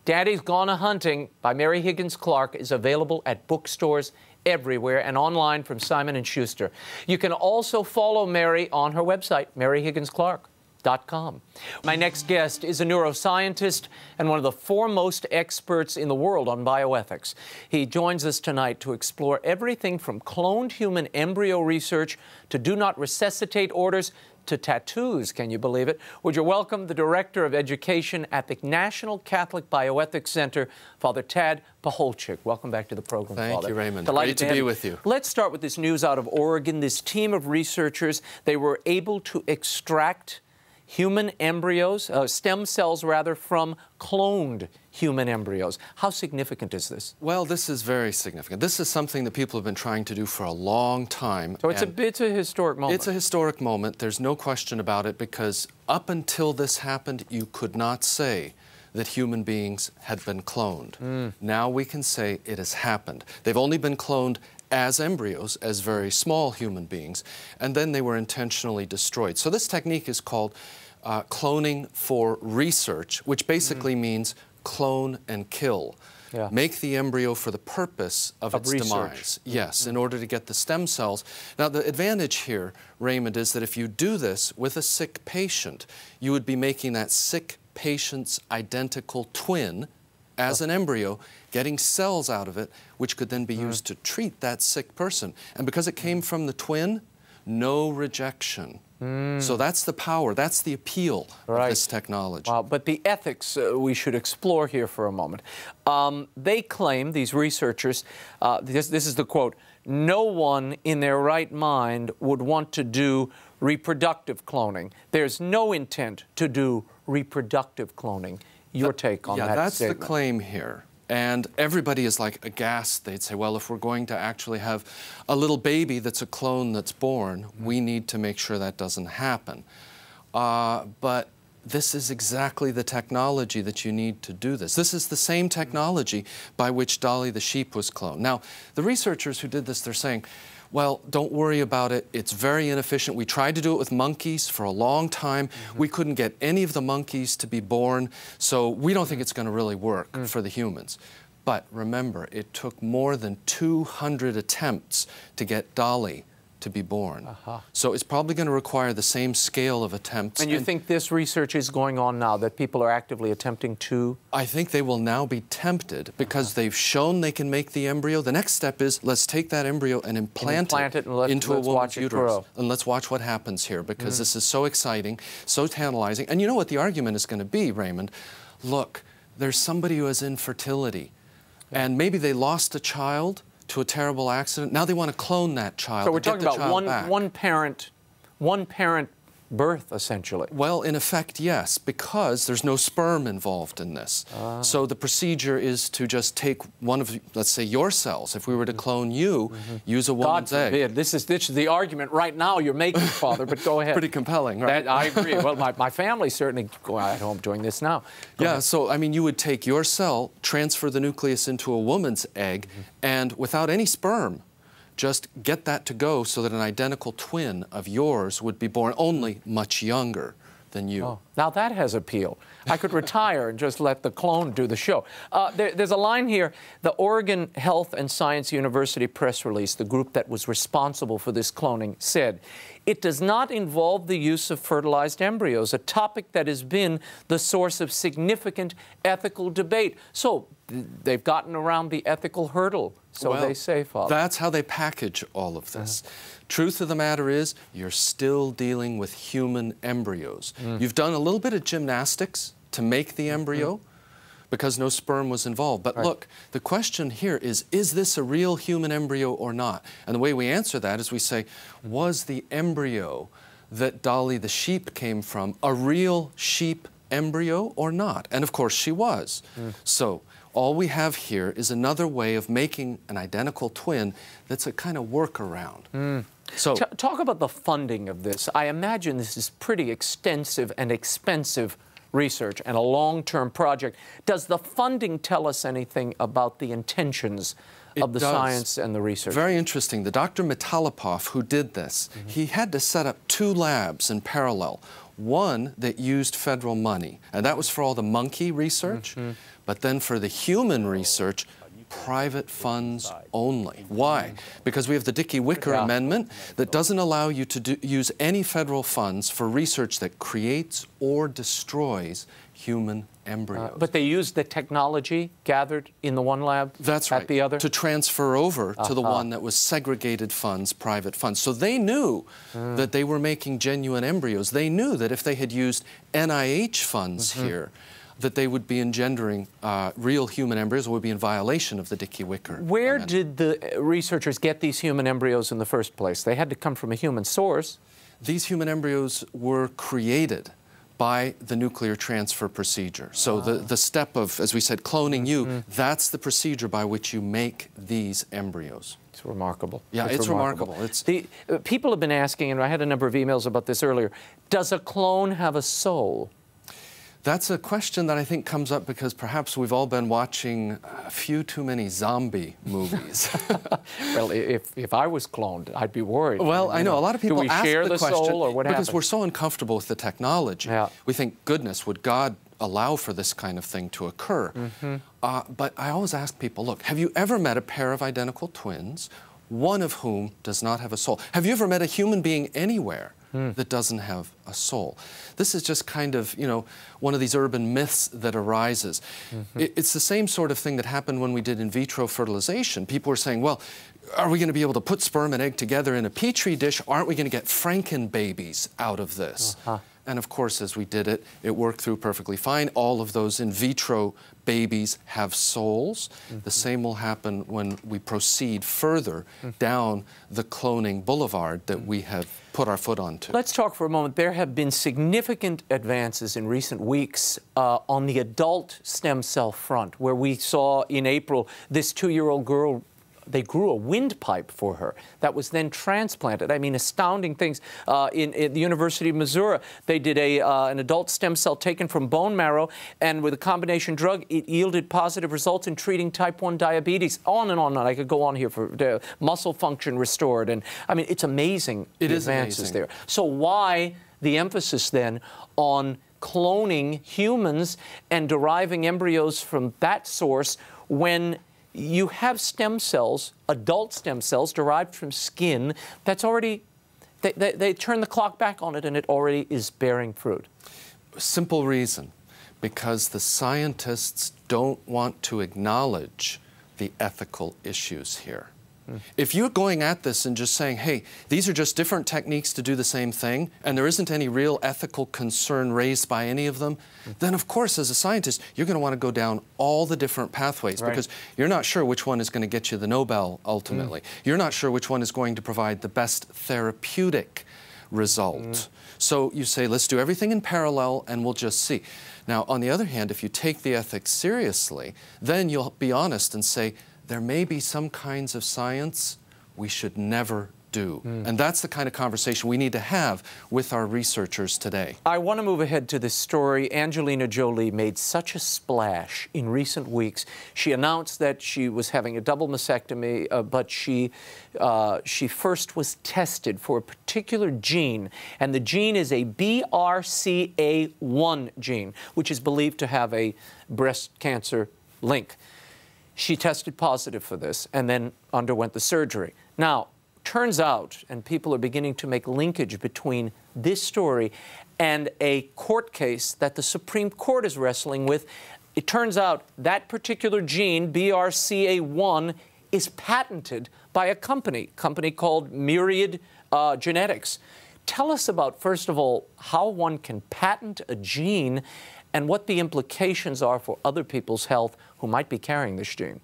Daddy's Gone A-Hunting by Mary Higgins Clark is available at bookstores everywhere and online from Simon & Schuster. You can also follow Mary on her website, maryhigginsclark.com. My next guest is a neuroscientist and one of the foremost experts in the world on bioethics. He joins us tonight to explore everything from cloned human embryo research to do not resuscitate orders to tattoos, can you believe it? Would you welcome the Director of Education at the National Catholic Bioethics Center, Father Tad Pacholczyk. Welcome back to the program, Father. Thank you, Raymond. Delighted Great to be with you. Let's start with this news out of Oregon. This team of researchers, they were able to extract human embryos, stem cells rather, from cloned human embryos. How significant is this? Well, this is very significant. This is something that people have been trying to do for a long time. So it's a historic moment. It's a historic moment. There's no question about it, because up until this happened, you could not say that human beings had been cloned. Now we can say it has happened. They've only been cloned as embryos, as very small human beings, and then they were intentionally destroyed. So this technique is called cloning for research, which basically means clone and kill. Yeah. Make the embryo for the purpose of its research. demise. Yes, in order to get the stem cells. Now, the advantage here, Raymond, is that if you do this with a sick patient, you would be making that sick patient's identical twin as an embryo, getting cells out of it, which could then be used to treat that sick person. And because it came from the twin, no rejection. So that's the power, that's the appeal of this technology. Wow, but the ethics we should explore here for a moment. They claim, these researchers, this is the quote, "No one in their right mind would want to do reproductive cloning. There's no intent to do reproductive cloning." Your take on that that's statement. the claim here. And everybody is like aghast. They'd say, well, if we're going to actually have a little baby that's a clone that's born, we need to make sure that doesn't happen. But this is exactly the technology that you need to do this. This is the same technology by which Dolly the sheep was cloned. Now, the researchers who did this, they're saying, well, don't worry about it. It's very inefficient. We tried to do it with monkeys for a long time. We couldn't get any of the monkeys to be born, so we don't think it's going to really work for the humans. But remember, it took more than 200 attempts to get Dolly to be born. So it's probably going to require the same scale of attempts. And you think this research is going on now, that people are actively attempting to? I think they will now be tempted because they've shown they can make the embryo. The next step is, let's take that embryo and implant it into a woman's uterus. And let's watch what happens here, because this is so exciting, so tantalizing. And you know what the argument is going to be, Raymond? Look, there's somebody who has infertility, and maybe they lost a child to a terrible accident. Now they want to clone that child. So we're talking about one parent birth, essentially. Well, in effect, yes, because there's no sperm involved in this. So the procedure is to just take one of, let's say, your cells. If we were to clone you, use a woman's egg. God forbid. This is the argument right now you're making, Father, but go ahead. Pretty compelling, right? I agree. Well, my family certainly go at home doing this now. Go ahead. So, I mean, you would take your cell, transfer the nucleus into a woman's egg, and without any sperm, just get that to go so that an identical twin of yours would be born, only much younger than you. Oh, now that has appeal. I could retire and just let the clone do the show. There's a line here, the Oregon Health and Science University press release, the group that was responsible for this cloning, said, "It does not involve the use of fertilized embryos, a topic that has been the source of significant ethical debate." So they've gotten around the ethical hurdle, so well, they say, Father. That's how they package all of this. Truth of the matter is, you're still dealing with human embryos. You've done a little bit of gymnastics to make the embryo because no sperm was involved. But look, the question here is this a real human embryo or not? And the way we answer that is we say, was the embryo that Dolly the sheep came from a real sheep embryo or not? And of course she was. So all we have here is another way of making an identical twin that's a kind of workaround. So talk about the funding of this. I imagine this is pretty extensive and expensive research and a long-term project. Does the funding tell us anything about the intentions of the science and the research? Very interesting. The Dr. Metalopov, who did this, he had to set up 2 labs in parallel. One that used federal money, and that was for all the monkey research, but then for the human research, private funds only. Why? Because we have the Dickey-Wicker Amendment that doesn't allow you to use any federal funds for research that creates or destroys human embryos. But they used the technology gathered in the one lab at the other? To transfer over to the one that was segregated funds, private funds. So they knew that they were making genuine embryos. They knew that if they had used NIH funds here, that they would be engendering real human embryos or would be in violation of the Dickey-Wicker Amendment. Where did the researchers get these human embryos in the first place? They had to come from a human source. These human embryos were created by the nuclear transfer procedure. So the step of, as we said, cloning you, that's the procedure by which you make these embryos. It's remarkable. Yeah, it's remarkable. People have been asking, and I had a number of emails about this earlier, does a clone have a soul? That's a question that I think comes up because perhaps we've all been watching a few too many zombie movies. Well, if I was cloned, I'd be worried. Well, I know. A lot of people ask share the question soul, or what because happens? we're so uncomfortable with the technology. We think, goodness, would God allow for this kind of thing to occur? But I always ask people, look, have you ever met a pair of identical twins, one of whom does not have a soul? Have you ever met a human being anywhere that doesn't have a soul? This is just kind of, you know, one of these urban myths that arises. It's the same sort of thing that happened when we did in vitro fertilization. People were saying, well, are we going to be able to put sperm and egg together in a petri dish? Aren't we going to get Frankenbabies out of this? And of course, as we did it, it worked through perfectly fine. All of those in vitro babies have souls. The same will happen when we proceed further down the cloning boulevard that we have put our foot onto. Let's talk for a moment. There have been significant advances in recent weeks on the adult stem cell front, where we saw in April this 2-year-old girl, they grew a windpipe for her that was then transplanted. I mean, astounding things. In the University of Missouri, they did an adult stem cell taken from bone marrow, and with a combination drug, it yielded positive results in treating type 1 diabetes. On and on. I could go on here for muscle function restored. And I mean, it's amazing the advances there. So why the emphasis then on cloning humans and deriving embryos from that source when you have stem cells, adult stem cells derived from skin, that's already, they turn the clock back on it and it already is bearing fruit? Simple reason, because the scientists don't want to acknowledge the ethical issues here. If you're going at this and just saying, hey, these are just different techniques to do the same thing, and there isn't any real ethical concern raised by any of them, then of course, as a scientist, you're going to want to go down all the different pathways because you're not sure which one is going to get you the Nobel ultimately. You're not sure which one is going to provide the best therapeutic result. So you say, let's do everything in parallel and we'll just see. Now, on the other hand, if you take the ethics seriously, then you'll be honest and say, there may be some kinds of science we should never do. And that's the kind of conversation we need to have with our researchers today. I want to move ahead to this story. Angelina Jolie made such a splash in recent weeks. She announced that she was having a double mastectomy, but she first was tested for a particular gene, and the gene is a BRCA1 gene, which is believed to have a breast cancer link. She tested positive for this and then underwent the surgery. Now, turns out, and people are beginning to make linkage between this story and a court case that the Supreme Court is wrestling with. It turns out that particular gene, BRCA1, is patented by a company called Myriad Genetics. Tell us about, first of all, how one can patent a gene and what the implications are for other people's health who might be carrying this gene.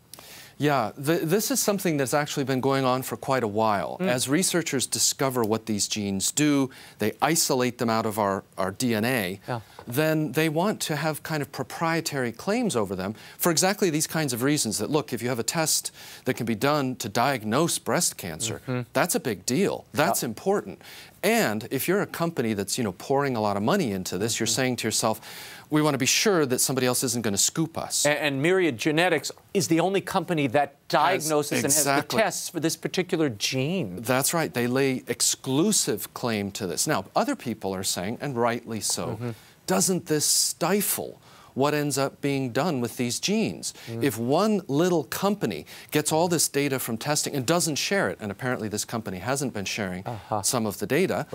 Yeah, this is something that's actually been going on for quite a while. As researchers discover what these genes do, they isolate them out of our DNA, then they want to have kind of proprietary claims over them for exactly these kinds of reasons. That, look, if you have a test that can be done to diagnose breast cancer, that's a big deal. That's important. And if you're a company that's, pouring a lot of money into this, you're saying to yourself, we want to be sure that somebody else isn't going to scoop us. And Myriad Genetics is the only company that diagnoses and has the tests for this particular gene. That's right. They lay exclusive claim to this. Now, other people are saying, and rightly so, doesn't this stifle what ends up being done with these genes? If one little company gets all this data from testing and doesn't share it, and apparently this company hasn't been sharing some of the data,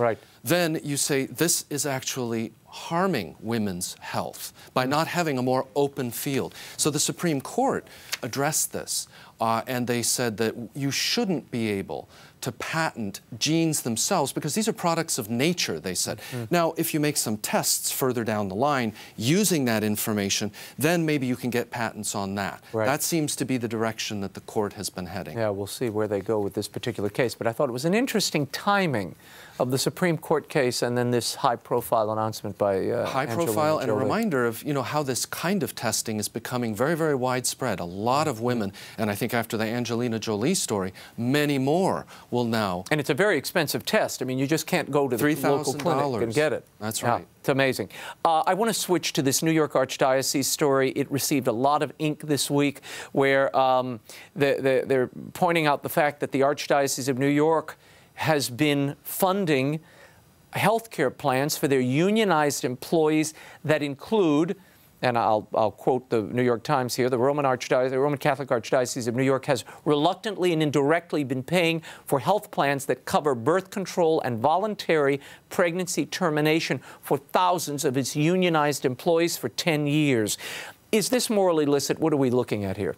then you say this is actually harming women's health by not having a more open field. So the Supreme Court addressed this, and they said that you shouldn't be able to patent genes themselves because these are products of nature, they said. Now, if you make some tests further down the line using that information, then maybe you can get patents on that. That seems to be the direction that the court has been heading. Yeah, we'll see where they go with this particular case. But I thought it was an interesting timing of the Supreme Court case and then this high-profile announcement by high-profile and a reminder of, how this kind of testing is becoming very, very widespread. A lot of women, and I think after the Angelina Jolie story, many more will now. And it's a very expensive test. I mean, you just can't go to the local clinic and get it. That's right. Yeah, it's amazing. I want to switch to this New York Archdiocese story. It received a lot of ink this week where they're pointing out the fact that the Archdiocese of New York has been funding health care plans for their unionized employees that include, and I'll quote the New York Times here, the Roman Catholic Archdiocese of New York has reluctantly and indirectly been paying for health plans that cover birth control and voluntary pregnancy termination for thousands of its unionized employees for 10 years. Is this morally illicit? What are we looking at here?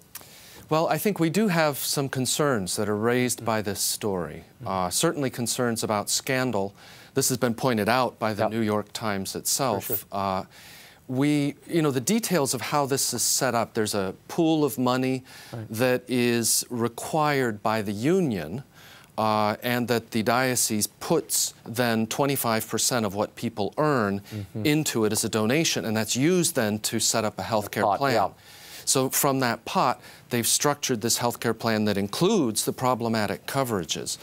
Well, I think we do have some concerns that are raised by this story. Certainly concerns about scandal. This has been pointed out by the New York Times itself. The details of how this is set up, there's a pool of money that is required by the union and that the diocese puts then 25% of what people earn into it as a donation, and that's used then to set up a health care plan. So from that pot, they've structured this health care plan that includes the problematic coverages.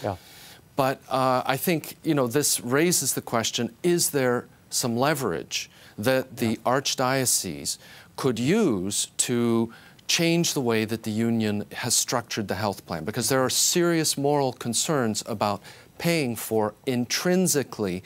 But I think, this raises the question, is there some leverage that the Archdiocese could use to change the way that the union has structured the health plan? Because there are serious moral concerns about paying for intrinsically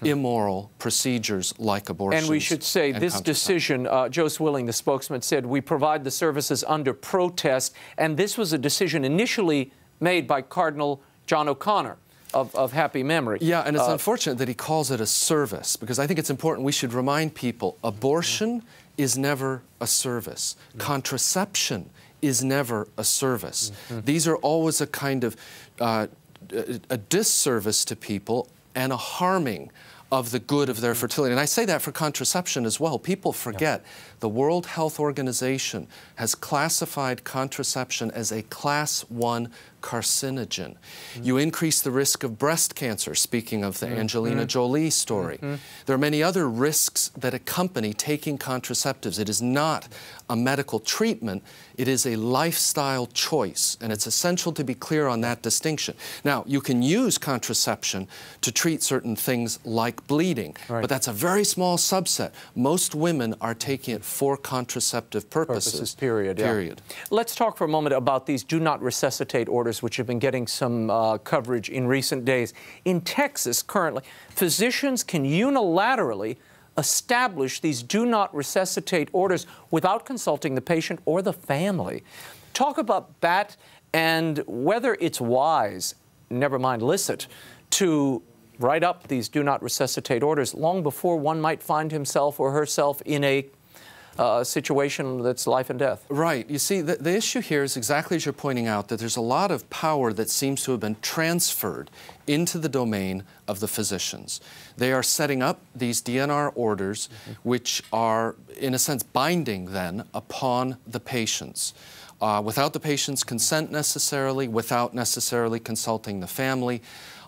immoral procedures like abortion. And we should say this decision, Joe Swilling, the spokesman, said, we provide the services under protest, and this was a decision initially made by Cardinal John O'Connor of happy memory. Yeah, and it's unfortunate that he calls it a service, because I think it's important we should remind people abortion is never a service. Contraception is never a service. These are always a kind of a disservice to people and a harming of the good of their fertility. And I say that for contraception as well. People forget the World Health Organization has classified contraception as a Class 1 carcinogen. You increase the risk of breast cancer, speaking of the Angelina Jolie story. There are many other risks that accompany taking contraceptives. It is not a medical treatment, it is a lifestyle choice, and it's essential to be clear on that distinction. Now, you can use contraception to treat certain things like bleeding, but that's a very small subset. Most women are taking it for contraceptive purposes. Period. Let's talk for a moment about these do not resuscitate orders, which have been getting some coverage in recent days. In Texas, currently, physicians can unilaterally establish these do not resuscitate orders without consulting the patient or the family. Talk about that and whether it's wise, never mind licit, to write up these do not resuscitate orders long before one might find himself or herself in a situation that's life and death. Right. You see, the issue here is exactly as you're pointing out, that there's a lot of power that seems to have been transferred into the domain of the physicians. They are setting up these DNR orders, which are, in a sense, binding then upon the patients. Without the patient's consent necessarily, without necessarily consulting the family.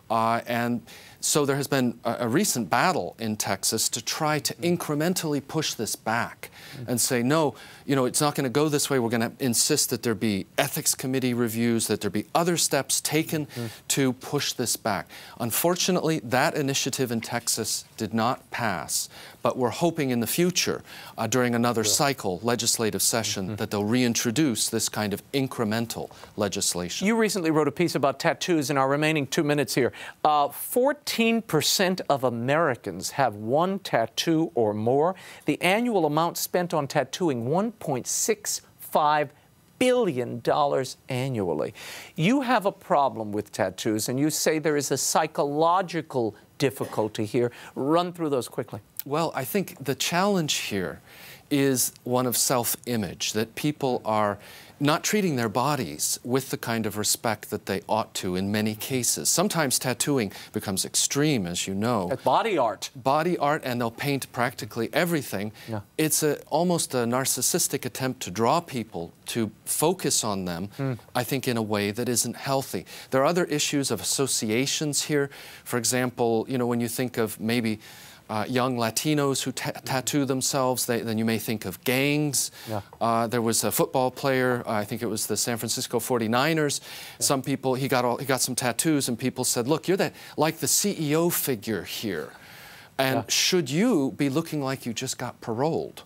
And so there has been a recent battle in Texas to try to incrementally push this back and say, no, you know, it's not going to go this way. We're going to insist that there be ethics committee reviews, that there be other steps taken to push this back. Unfortunately, that initiative in Texas did not pass. But we're hoping in the future, during another cycle, legislative session, that they'll reintroduce this kind of incremental legislation. You recently wrote a piece about tattoos in our remaining 2 minutes here. 14% of Americans have one tattoo or more. The annual amount spent on tattooing, $1.65 billion annually. You have a problem with tattoos, and you say there is a psychological difficulty here. Run through those quickly. Well, I think the challenge here is one of self-image, that people are not treating their bodies with the kind of respect that they ought to in many cases. Sometimes tattooing becomes extreme, as you know. Body art. Body art, and they'll paint practically everything. It's almost a narcissistic attempt to draw people to focus on them, I think, in a way that isn't healthy. There are other issues of associations here. For example, you know, when you think of maybe young Latinos who tattoo themselves, then you may think of gangs. There was a football player, I think it was the San Francisco 49ers. Some people, he got some tattoos, and people said, look, you're like the CEO figure here. And should you be looking like you just got paroled?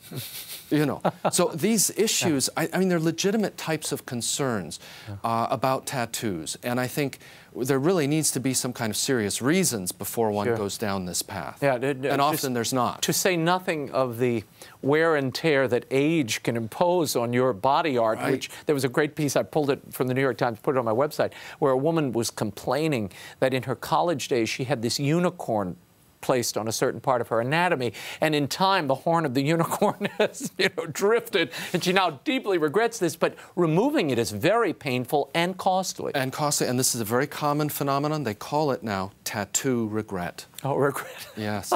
You know, so these issues, I mean, they're legitimate types of concerns about tattoos. And I think there really needs to be some kind of serious reasons before one goes down this path. And often there's not. To say nothing of the wear and tear that age can impose on your body art, which there was a great piece, I pulled it from the New York Times, put it on my website, where a woman was complaining that in her college days she had this unicorn placed on a certain part of her anatomy, and in time the horn of the unicorn has, you know, drifted, and she now deeply regrets this, but removing it is very painful and costly. And this is a very common phenomenon. They call it now tattoo regret. Oh, regret. Yes.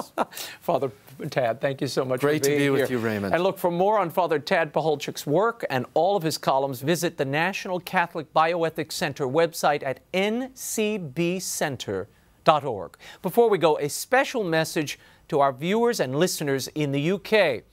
Father Tad, thank you so much for being here. Great to be with you, Raymond. And look, for more on Father Tad Pacholczyk's work and all of his columns, visit the National Catholic Bioethics Center website at ncbcenter.org. Before we go, a special message to our viewers and listeners in the UK.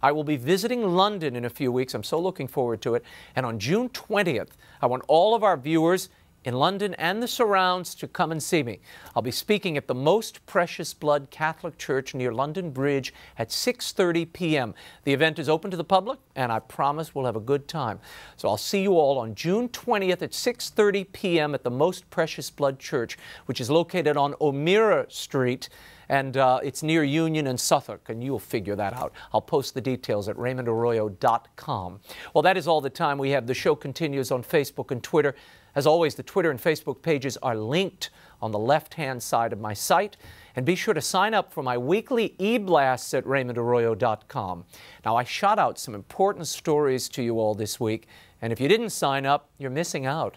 I will be visiting London in a few weeks. I'm so looking forward to it. And on June 20th, I want all of our viewers in London and the surrounds to come and see me. I'll be speaking at the Most Precious Blood Catholic Church near London Bridge at 6:30 p.m. The event is open to the public, and I promise we'll have a good time. So I'll see you all on June 20th at 6:30 p.m. at the Most Precious Blood Church, which is located on O'Meara Street, and it's near Union and Suffolk, and you'll figure that out. I'll post the details at RaymondArroyo.com. Well, that is all the time we have. The show continues on Facebook and Twitter. As always, the Twitter and Facebook pages are linked on the left-hand side of my site. And be sure to sign up for my weekly e-blasts at RaymondArroyo.com. Now, I shot out some important stories to you all this week, and if you didn't sign up, you're missing out.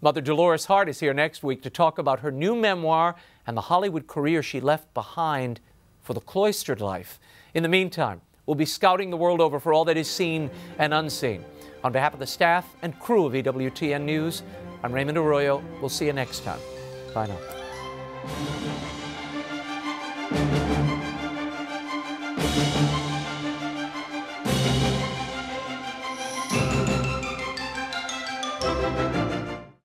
Mother Dolores Hart is here next week to talk about her new memoir and the Hollywood career she left behind for the cloistered life. In the meantime, we'll be scouting the world over for all that is seen and unseen. On behalf of the staff and crew of EWTN News, I'm Raymond Arroyo. We'll see you next time. Bye now.